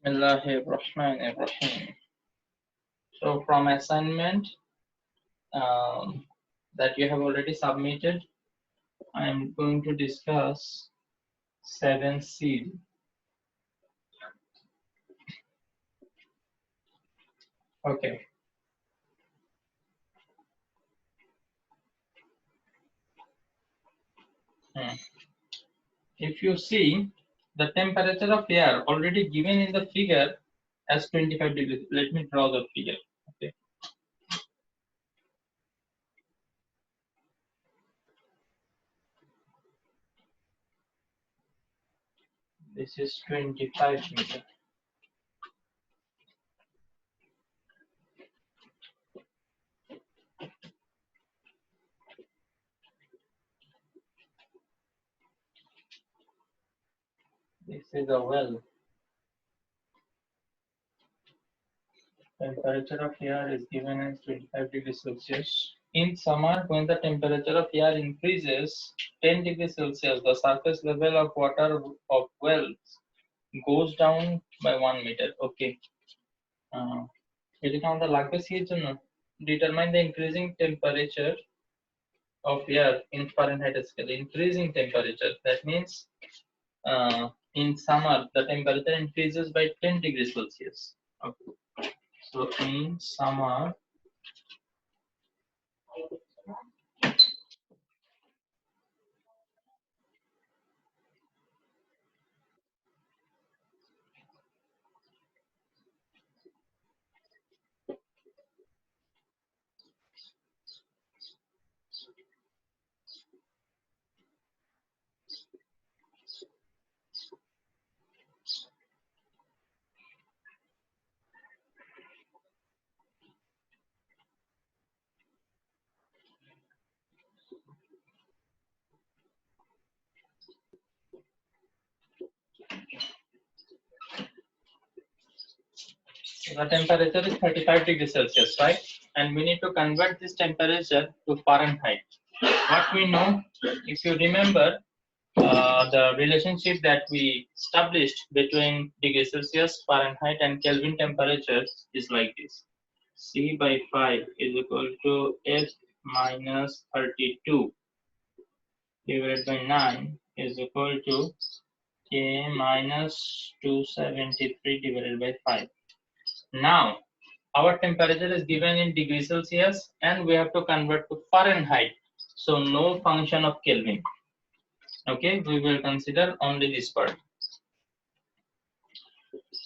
Bismillahirrahmanirrahim. So from assignment that you have already submitted, I am going to discuss 7C. Okay. If you see the temperature of air already given in the figure as 25 degrees. Let me draw the figure. Okay. This is 25 meter. This is a well. Temperature of air is given as 25 degrees Celsius. In summer, when the temperature of air increases 10 degrees Celsius, the surface level of water of wells goes down by 1 meter. Okay. এটা আমাদের লাগবে C এর জন্য determine the increasing temperature of air in Fahrenheit scale. Increasing temperature, that means in summer the temperature increases by 10 degrees Celsius. Okay. So in summer the temperature is 35 degrees Celsius, right? And we need to convert this temperature to Fahrenheit. What we know, if you remember, the relationship that we established between degree Celsius, Fahrenheit, and Kelvin temperatures is like this. C by 5 is equal to F minus 32 divided by 9 is equal to K minus 273 divided by 5. Now, our temperature is given in degree Celsius and we have to convert to Fahrenheit. So no function of Kelvin. Okay, we will consider only this part.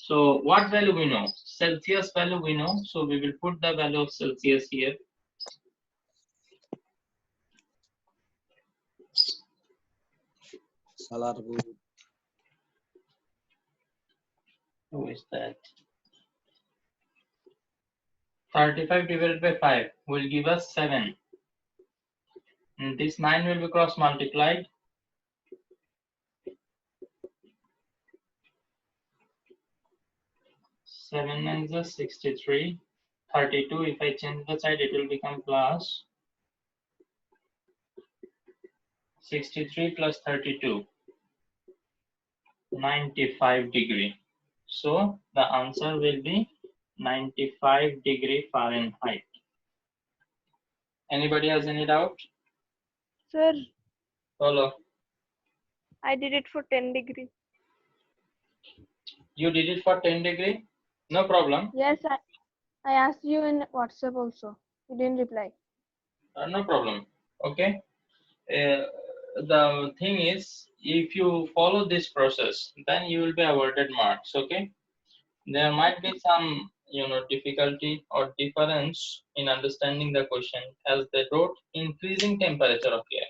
So what value we know? Celsius value we know. So we will put the value of Celsius here. Who is that? 35 divided by 5 will give us 7. And this 9 will be cross multiplied. 7 9 is 63. 32, if I change the side, it will become plus 63 plus 32, 95 degree. So the answer will be 95 degree Fahrenheit. Anybody has any doubt? Sir, Follow. I did it for 10 degree. You did it for 10 degree? No problem. Yes, I asked you in WhatsApp also. You didn't reply. No problem. Okay. The thing is, if you follow this process, then you will be awarded marks. Okay. There might be some, difficulty or difference in understanding the question, as they wrote increasing temperature of air.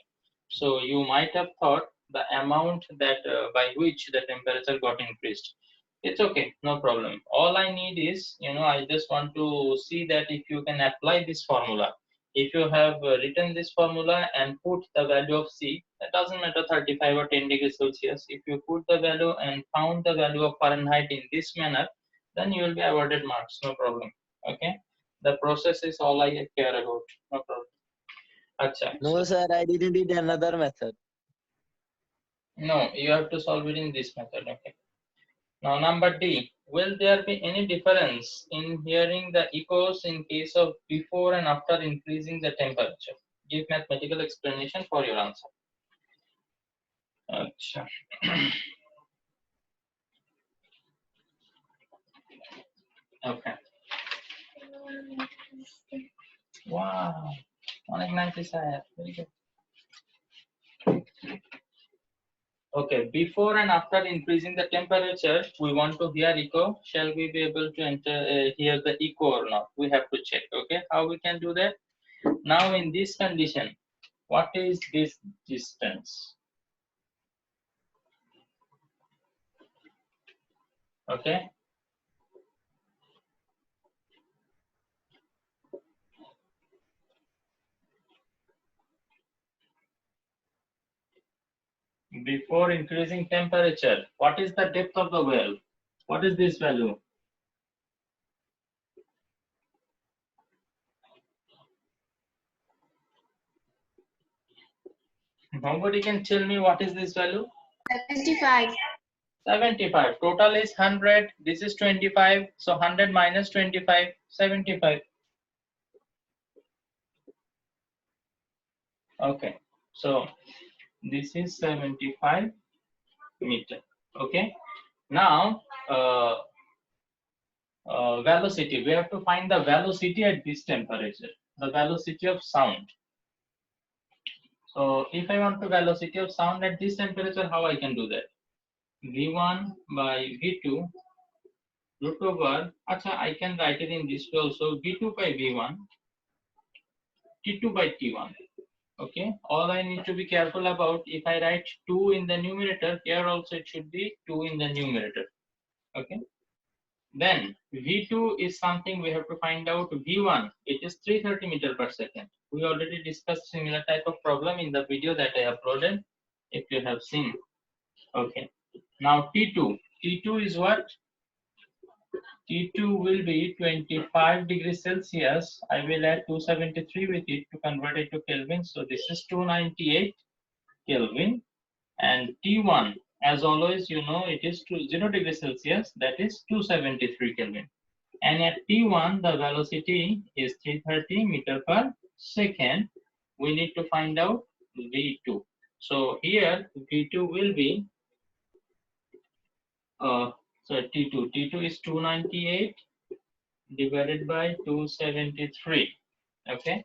So you might have thought the amount that by which the temperature got increased. It's okay, no problem. All I need is, I just want to see that if you can apply this formula. If you have written this formula and put the value of C, that doesn't matter 35 or 10 degrees Celsius. If you put the value and found the value of Fahrenheit in this manner, then you will be awarded marks, no problem. Okay, the process is all I care about, no problem. Achha. No, sir, I didn't need another method. No, you have to solve it in this method. Okay. Now number D, will there be any difference in hearing the echoes in case of before and after increasing the temperature? Give mathematical explanation for your answer. Acha. Okay. Wow. 196. Very good. Okay, before and after increasing the temperature, we want to hear echo. Shall we be able to hear the echo or not? We have to check. Okay, how we can do that? Now in this condition, what is this distance? Okay. Before increasing temperature, what is the depth of the well? What is this value? Nobody can tell me what is this value? 75. 75. Total is 100. This is 25. So 100 minus 25, 75. Okay. So this is 75 meter. Okay. Now velocity. We have to find the velocity at this temperature. The velocity of sound. So if I want the velocity of sound at this temperature, how I can do that? V1 by V2 root over, I can write it in this way also, V2 by V1, T2 by T1. Okay, all I need to be careful about, if I write 2 in the numerator, here also it should be 2 in the numerator. Okay, then V2 is something we have to find out. V1, it is 330 meter per second. We already discussed similar type of problem in the video that I uploaded, if you have seen. Okay, now T2 is what? T2 will be 25 degrees Celsius. I will add 273 with it to convert it to Kelvin. So this is 298 Kelvin. And T1, as always, you know, it is 0 degrees Celsius. That is 273 Kelvin. And at T1, the velocity is 330 meter per second. We need to find out V2. So here V2 will be T2 is 298 divided by 273. Okay,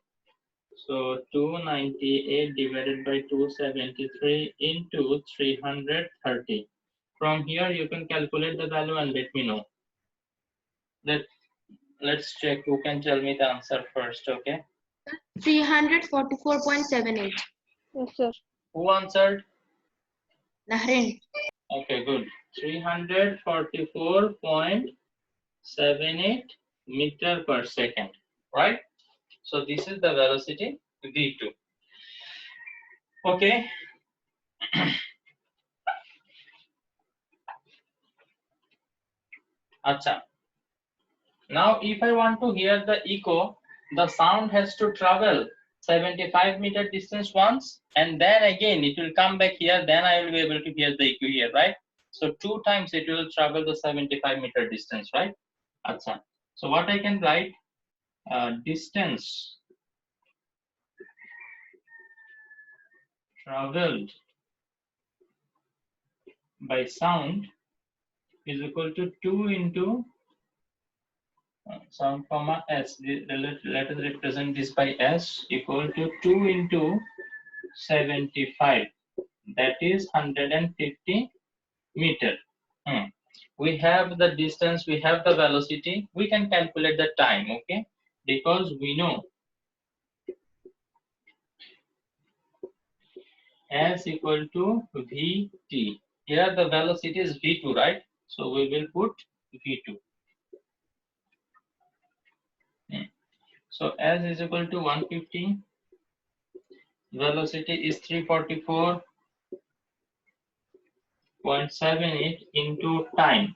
so 298 divided by 273 into 330. From here you can calculate the value and let me know. Let's check who can tell me the answer first. Okay, 344.78. Yes, sir. who answered? Nahrin. Okay, good. 344.78 meter per second, right? So this is the velocity V2. Okay. Acha. Now if I want to hear the echo, the sound has to travel 75 meter distance once, and then again it will come back here, then I will be able to hear the echo here, right? So 2 times it will travel the 75 meter distance, right? Acha. So what I can write, distance traveled by sound is equal to 2 into sound comma s. Let us represent this by s, equal to 2 into 75. That is 150 meter. We have the distance, we have the velocity, we can calculate the time, okay? Because we know s equal to vt. Here the velocity is v2, right? So we will put v2. So s is equal to 150. Velocity is 344.78 into time.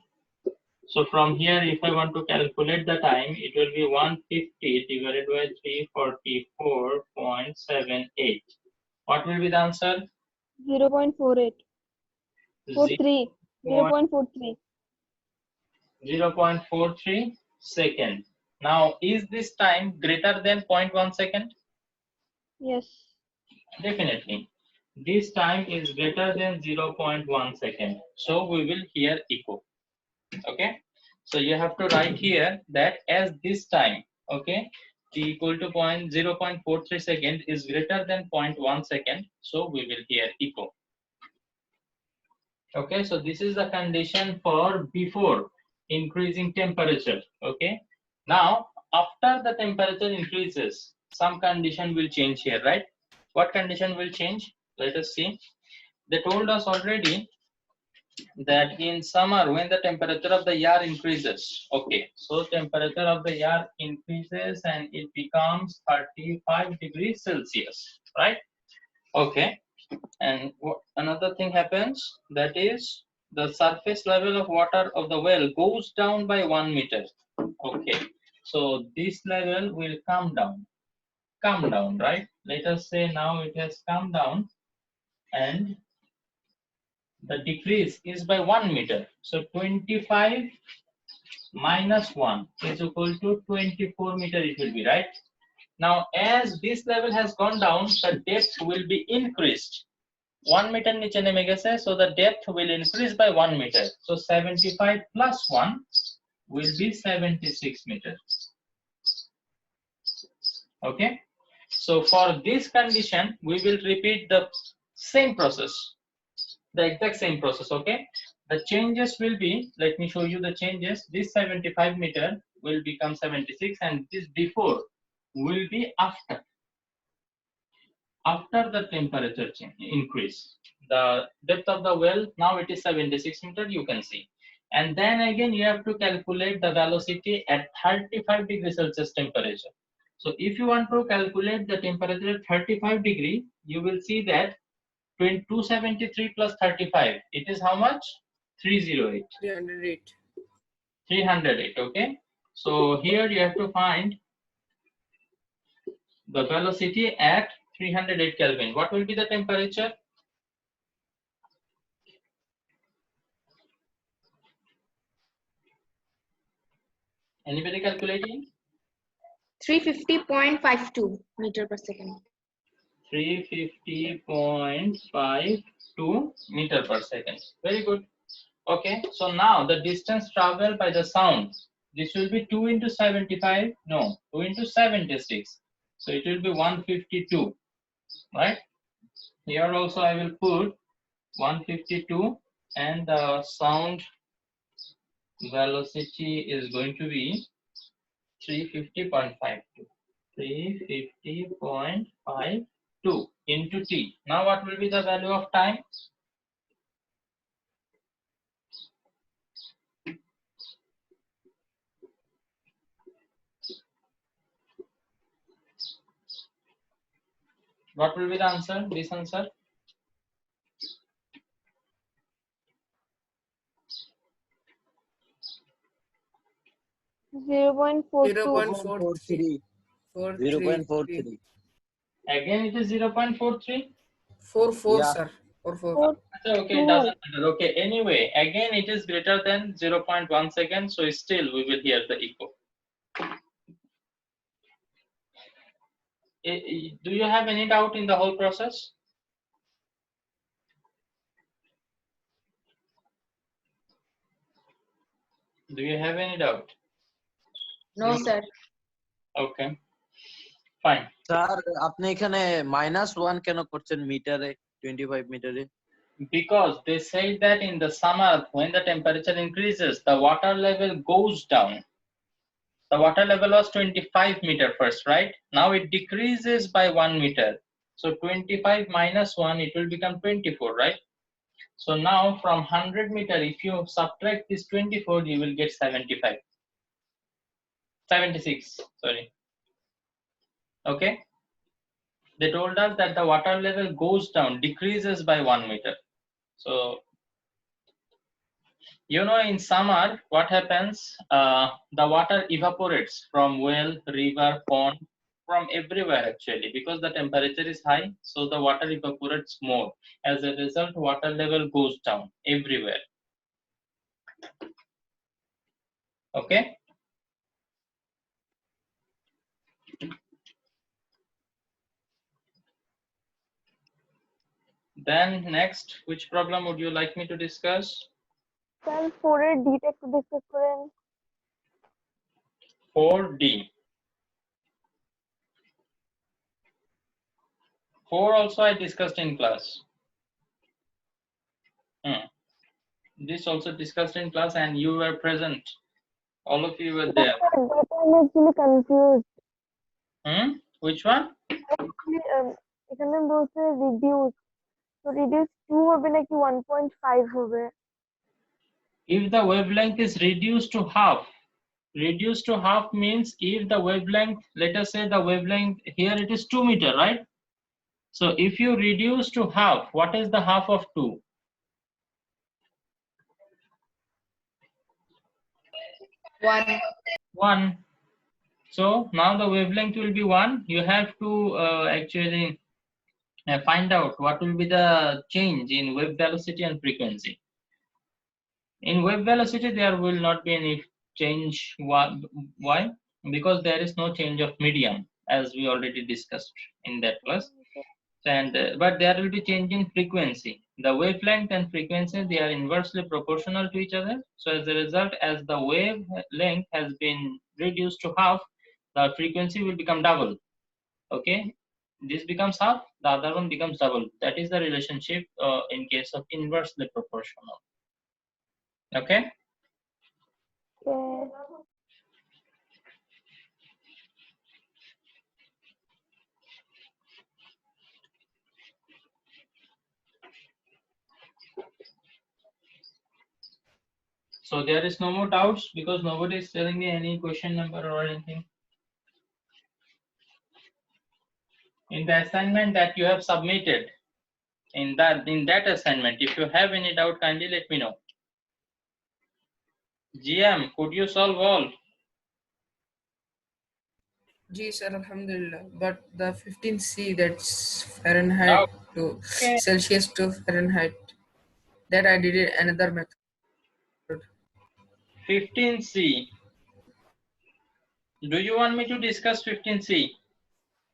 So from here, if I want to calculate the time, it will be 150 divided by 344.78. What will be the answer? 0.48. 43. 0.43. 0.43 second. Now, is this time greater than 0.1 second? Yes. Definitely. This time is greater than 0.1 second. So we will hear echo. Okay. So you have to write here that as this time, okay, t equal to 0.43 second is greater than 0.1 second. So we will hear echo. Okay. So this is the condition for before increasing temperature. Okay. Now, after the temperature increases, some condition will change here, right? What condition will change? Let us see. They told us already that in summer when the temperature of the air increases, okay, so temperature of the air increases and it becomes 35 degrees Celsius, right? Okay, and another thing happens, that is the surface level of water of the well goes down by 1 meter. Okay, so this level will come down, right? Let us say now it has come down and the decrease is by 1 meter. So 25 minus 1 is equal to 24 meter it will be, right? Now, as this level has gone down, the depth will be increased. 1 meter niche neme geche, so the depth will increase by 1 meter. So 75 plus 1 will be 76 meter. Okay. So for this condition, we will repeat the same process. The exact same process. Okay, the changes will be, let me show you the changes. This 75 meter will become 76 and this before will be after the temperature change increase. The depth of the well now it is 76 meter, you can see, and then again you have to calculate the velocity at 35 degrees Celsius temperature. So if you want to calculate the temperature at 35 degree, you will see that 273 plus 35, it is how much? 308. 308. 308. Okay, so here you have to find the velocity at 308 Kelvin. What will be the temperature? Anybody calculating? 350.52 meter per second. 350.52 meter per second. Very good. Okay, so now the distance traveled by the sound, this will be 2 into 75, no, 2 into 76. So it will be 152, right? Here also I will put 152 and the sound velocity is going to be 350.52. 350.52 into t. Now what will be the value of time? What will be the answer? This answer? 0.42. 0.43. Again it is 0.43. 44, Yeah. sir. 44. Okay, it doesn't matter. Okay, anyway, again it is greater than 0.1 second, so still we will hear the echo. Do you have any doubt in the whole process? Do you have any doubt? No, sir. Okay, fine. Sir আপনি এখানে -1 কেন করছেন মিটারে 25 মিটারে? Because they say that in the summer when the temperature increases, the water level goes down. The water level was 25 meter first, right? Now it decreases by 1 meter. So 25 minus 1, it will become 24, right? So now from 100 meter, if you subtract this 24, you will get 76, sorry. Okay. They told us that the water level goes down, decreases by 1 meter. So, you know, in summer, what happens? The water evaporates from well, river, pond, from everywhere actually, because the temperature is high. So the water evaporates more. As a result, water level goes down everywhere. Okay. Then next, which problem would you like me to discuss? Sir, 4D tech to discuss करें. 4D. 4 also I discussed in class. This also discussed in class and you were present. All of you were there. That I'm actually confused. Which one? Actually, এখানে বলছে reduce. So reduce 2 হবে নাকি 1.5 হবে? If the wavelength is reduced to half means if the wavelength, let us say the wavelength here it is 2 meter, right? So if you reduce to half, what is the half of 2? 1. 1. So now the wavelength will be 1. You have to actually find out what will be the change in wave velocity and frequency. In wave velocity, there will not be any change. Why? Because there is no change of medium, as we already discussed in that class. And but there will be change in frequency. The wavelength and frequency, they are inversely proportional to each other. So as a result, as the wavelength has been reduced to half, the frequency will become double. Okay, this becomes half, the other one becomes double. That is the relationship in case of inversely proportional. Okay. Okay. So there is no more doubts because nobody is telling me any question number or anything. In the assignment that you have submitted, in that assignment, if you have any doubt, kindly let me know. GM, could you solve all? Ji sir, alhamdulillah. But the 15C, that's Fahrenheit Doubt. to Okay. Celsius to Fahrenheit, that I did it another method. 15C. Do you want me to discuss 15C?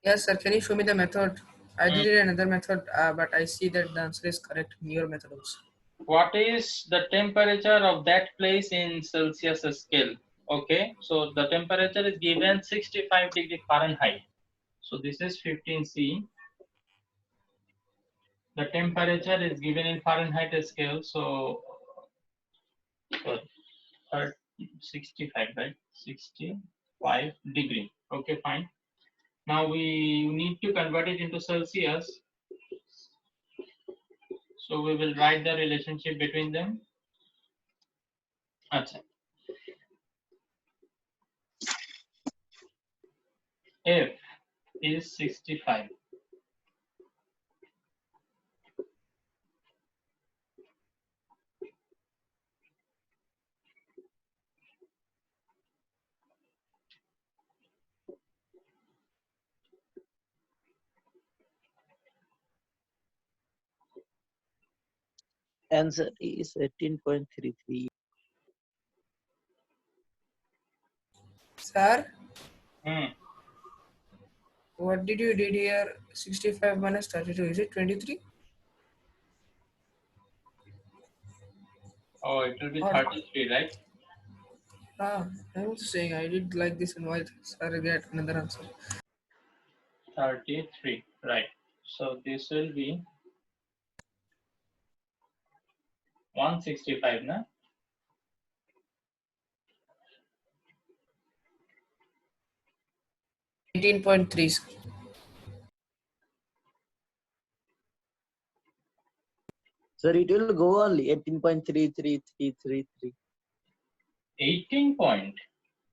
Yes sir, can you show me the method? I did it another method, but I see that the answer is correct in your method also. What is the temperature of that place in Celsius scale? Okay, so the temperature is given 65 degree Fahrenheit. So this is 15C. The temperature is given in Fahrenheit scale. So 65, right? 65 degree. Okay, fine. Now we need to convert it into Celsius. So we will write the relationship between them. Achha. F is 65. Answer is 18.33. Sir, Hmm. what did you did here? 65 minus 32, is it 23? Oh, it will be Or 33, right? I'm also saying I did like this and why sir get another answer. 33, right. So this will be 165, na? $18.3. Sir, it will go only 18.33333. 18 point.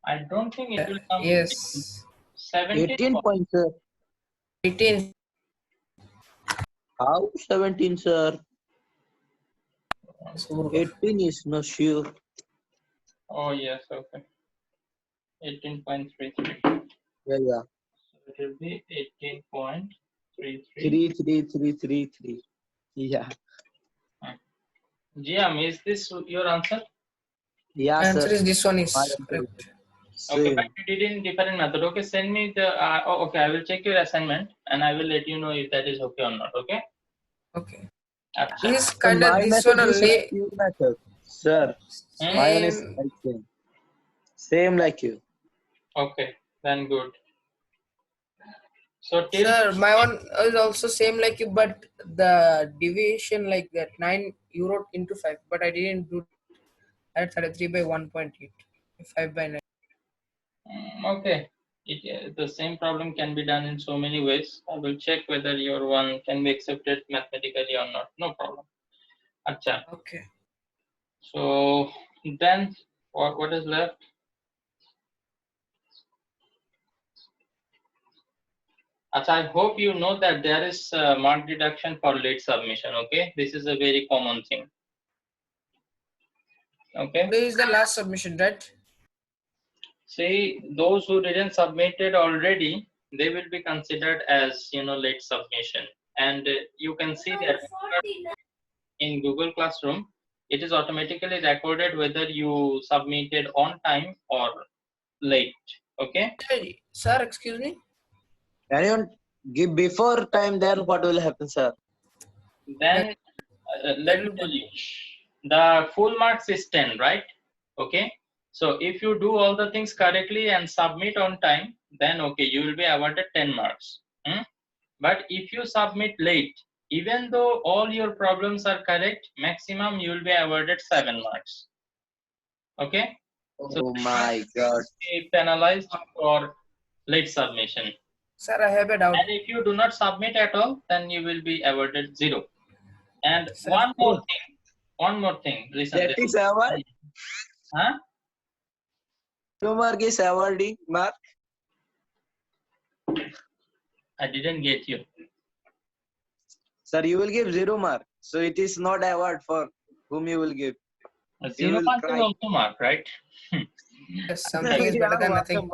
I don't think it will come. Yes. 17 18 point. points, sir. 18. How 17, sir? So, 18 is no sure. Oh, yes, okay. 18.33. Yeah. So it will be 18.33. 33333. Yeah. GM, is this your answer? Yeah, Answer sir. is this one is My answer is correct. Okay, same. but you did in different method. Okay, send me the. Okay, I will check your assignment and I will let you know if that is okay or not. Okay. Okay. Acha. This is So kind of my this one method is only. like your method, sir. Hmm? My one is Same. like same. Same like you. Okay, then good. So till Sir, my one is also same like you, but the deviation like that 9 euro into 5. But I didn't do at 33 by 1.8. 5 by 9. Okay, the same problem can be done in so many ways. I will check whether your one can be accepted mathematically or not. No problem. Acha. Okay. So then what is left? Acha, I hope you know that there is mark deduction for late submission. Okay, this is a very common thing. Okay. Today is the last submission, right? See, those who didn't submit it already, they will be considered as late submission, and you can see that in Google Classroom, it is automatically recorded whether you submitted on time or late. Okay. Hey, sir, excuse me. Anyone give before time, then what will happen, sir? Then let me tell you, the full marks is 10, right? Okay. So if you do all the things correctly and submit on time, then okay, you will be awarded 10 marks. But if you submit late, even though all your problems are correct, maximum you will be awarded 7 marks. Okay. So Oh my God. be penalized for late submission. Sir, I have a doubt. And if you do not submit at all, then you will be awarded 0. And Sir. one more thing. Listen. That is award. Huh? 2 mark is awarding mark. I didn't get you. Sir, you will give 0 mark. So it is not award for whom you will give. 0 will mark is cry. also mark, right? Yes, something is better than nothing.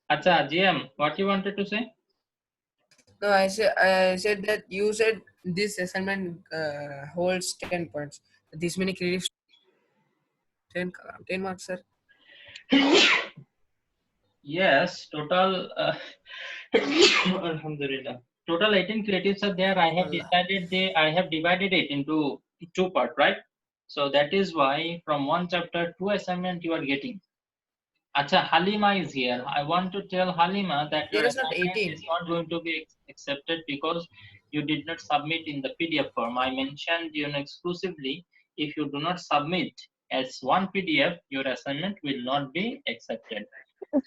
Acha, GM, what you wanted to say? No, I said that you said this assignment holds 10 points. This many credits 10 marks, sir. Yes, total Alhamdulillah. Total 18 creatives are there. I have divided it into 2 parts, right? So that is why from one chapter 2 assignment you are getting. Acha, Halima is here. I want to tell Halima that your There is not assignment 18. is not going to be accepted because you did not submit in the PDF form. I mentioned exclusively, if you do not submit as one PDF, your assignment will not be accepted.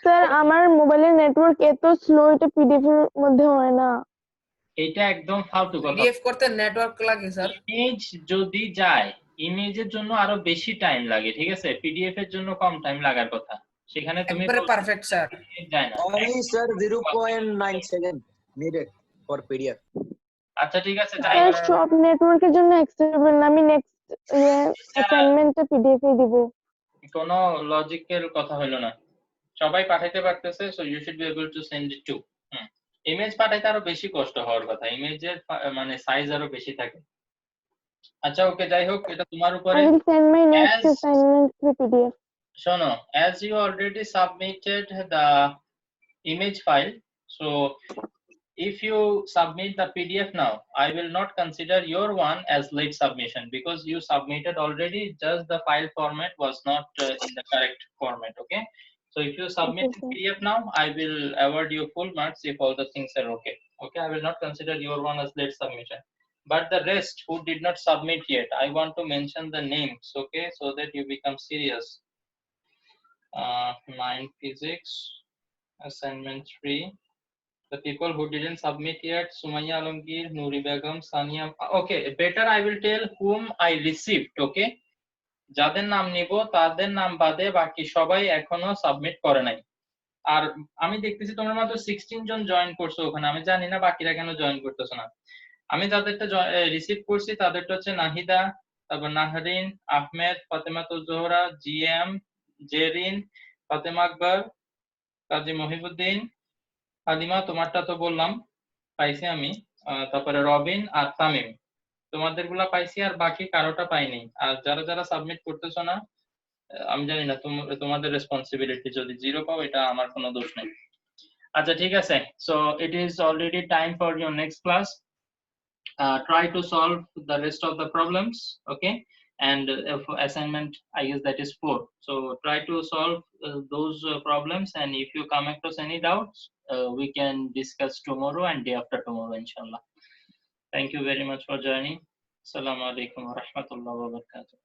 Sir আমার মোবাইলের network এত slow, এটা PDF এর মধ্যে হয় না। এটা একদম ফালতু কথা। পিডিএফ করতে নেটওয়ার্ক লাগে স্যার। ইমেজ যদি যায়, ইমেজের জন্য আরো বেশি টাইম লাগে, ঠিক আছে? পিডিএফ এর জন্য কম টাইম লাগার কথা। সেখানে তুমি একবারে পারফেক্ট স্যার। যায় না। Only sir 0.9 second needed for PDF. আচ্ছা ঠিক আছে, যাই স্যার সব নেটওয়ার্কের জন্য অ্যাক্সেসিবল না, আমি নেক্সট অ্যাসাইনমেন্টে পিডিএফ এ দিব। কোনো লজিক্যাল কথা হলো না। সবাই পাঠাইতে পারতেছে, so you should be able to send it to. Image পাঠাইতে আরো বেশি কষ্ট হওয়ার কথা, ইমেজের মানে সাইজ আরো বেশি থাকে। আচ্ছা ওকে, যাই হোক, এটা তোমার উপরে। I will send my next assignment through PDF. শোনো, as you already submitted the image file, so if you submit the PDF now, I will not consider your one as late submission because you submitted already, just the file format was not in the correct format. Okay, so if you submit Okay, PDF now, I will award you full marks if all the things are okay. Okay, I will not consider your one as late submission, but the rest who did not submit yet, I want to mention the names, okay, so that you become serious. 9 physics assignment 3. The people who didn't submit yet: Sumaya Alamgir, Noori Begum, Sania. Okay, better I will tell whom I received. Okay, যাদের নাম নিব তাদের নাম বাদে বাকি সবাই এখনো submit করে নাই। আর আমি দেখতেছি তোমরা মাত্র 16 জন জয়েন করছো ওখানে, আমি জানি না বাকিরা কেন জয়েন করতেছো না। আমি যাদেরটা রিসিভ করছি তাদেরটা হচ্ছে নাহিদা, তারপর নাহরিন, আহমেদ, ফাতেমাতুল জোহরা, জিএম, জেরিন, ফাতেমা আকবর, কাজী মহিবুদ্দিন, হালিমা, তোমারটা তো বললাম পাইছি আমি, তারপরে রবিন আর তামিম, তোমাদের গুলা পাইছি, আর বাকি কারোটা পাইনি। আর যারা যারা সাবমিট করতেছো না আমি জানি না তোমাদের রেসপন্সিবিলিটি, যদি 0 পাও এটা আমার কোনো দোষ নেই। আচ্ছা ঠিক আছে, so it is already time for your next class. Try to solve the rest of the problems, okay? And for assignment, I guess that is 4. So try to solve those problems, and if you come across any doubts, we can discuss tomorrow and day after tomorrow, inshallah. Thank you very much for joining. Assalamu alaikum wa rahmatullahi wa barakatuh.